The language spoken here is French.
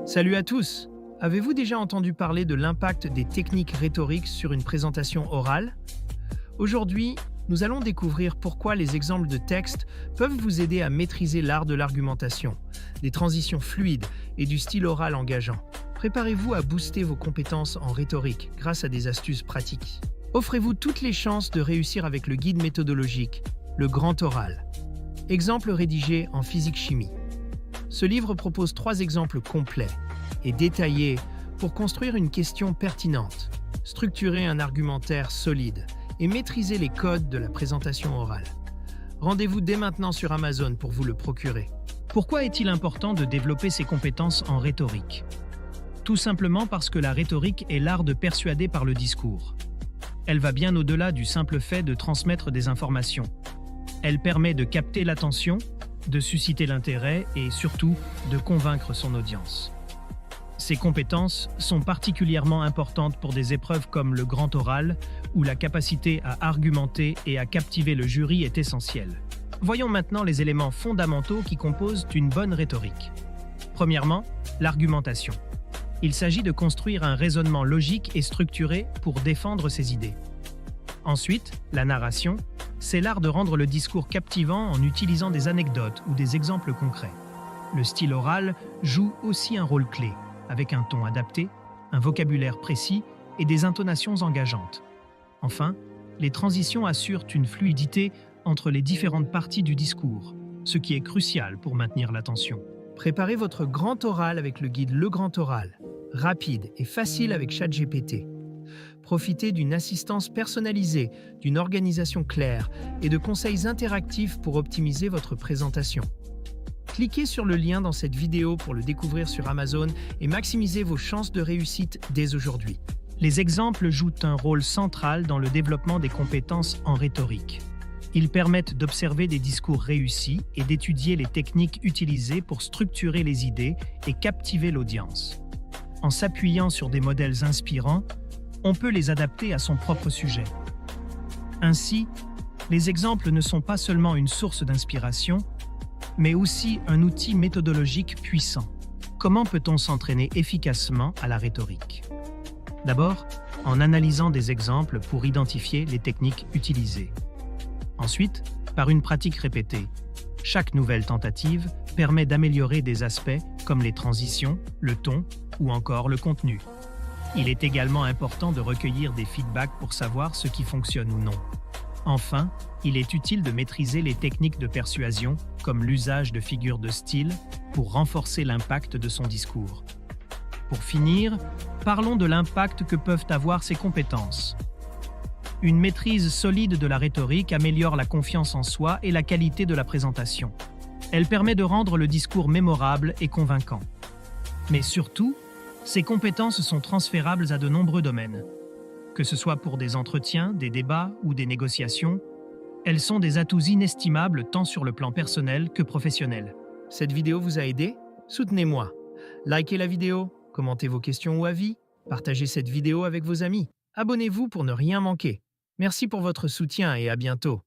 Salut à tous! Avez-vous déjà entendu parler de l'impact des techniques rhétoriques sur une présentation orale? Aujourd'hui, nous allons découvrir pourquoi les exemples de texte peuvent vous aider à maîtriser l'art de l'argumentation, des transitions fluides et du style oral engageant. Préparez-vous à booster vos compétences en rhétorique grâce à des astuces pratiques. Offrez-vous toutes les chances de réussir avec le guide méthodologique, le grand oral. Exemple rédigé en physique-chimie. Ce livre propose 3 exemples complets et détaillés pour construire une question pertinente, structurer un argumentaire solide et maîtriser les codes de la présentation orale. Rendez-vous dès maintenant sur Amazon pour vous le procurer. Pourquoi est-il important de développer ses compétences en rhétorique? Tout simplement parce que la rhétorique est l'art de persuader par le discours. Elle va bien au-delà du simple fait de transmettre des informations. Elle permet de capter l'attention, de susciter l'intérêt et surtout de convaincre son audience. Ces compétences sont particulièrement importantes pour des épreuves comme le grand oral, où la capacité à argumenter et à captiver le jury est essentielle. Voyons maintenant les éléments fondamentaux qui composent une bonne rhétorique. Premièrement, l'argumentation. Il s'agit de construire un raisonnement logique et structuré pour défendre ses idées. Ensuite, la narration, c'est l'art de rendre le discours captivant en utilisant des anecdotes ou des exemples concrets. Le style oral joue aussi un rôle clé, avec un ton adapté, un vocabulaire précis et des intonations engageantes. Enfin, les transitions assurent une fluidité entre les différentes parties du discours, ce qui est crucial pour maintenir l'attention. Préparez votre grand oral avec le guide Le Grand Oral, rapide et facile avec ChatGPT. Profitez d'une assistance personnalisée, d'une organisation claire et de conseils interactifs pour optimiser votre présentation. Cliquez sur le lien dans cette vidéo pour le découvrir sur Amazon et maximisez vos chances de réussite dès aujourd'hui. Les exemples jouent un rôle central dans le développement des compétences en rhétorique. Ils permettent d'observer des discours réussis et d'étudier les techniques utilisées pour structurer les idées et captiver l'audience. En s'appuyant sur des modèles inspirants, on peut les adapter à son propre sujet. Ainsi, les exemples ne sont pas seulement une source d'inspiration, mais aussi un outil méthodologique puissant. Comment peut-on s'entraîner efficacement à la rhétorique? D'abord, en analysant des exemples pour identifier les techniques utilisées. Ensuite, par une pratique répétée. Chaque nouvelle tentative permet d'améliorer des aspects comme les transitions, le ton ou encore le contenu. Il est également important de recueillir des feedbacks pour savoir ce qui fonctionne ou non. Enfin, il est utile de maîtriser les techniques de persuasion, comme l'usage de figures de style, pour renforcer l'impact de son discours. Pour finir, parlons de l'impact que peuvent avoir ces compétences. Une maîtrise solide de la rhétorique améliore la confiance en soi et la qualité de la présentation. Elle permet de rendre le discours mémorable et convaincant. Mais surtout, ces compétences sont transférables à de nombreux domaines. Que ce soit pour des entretiens, des débats ou des négociations, elles sont des atouts inestimables tant sur le plan personnel que professionnel. Cette vidéo vous a aidé? Soutenez-moi. Likez la vidéo, commentez vos questions ou avis, partagez cette vidéo avec vos amis. Abonnez-vous pour ne rien manquer. Merci pour votre soutien et à bientôt.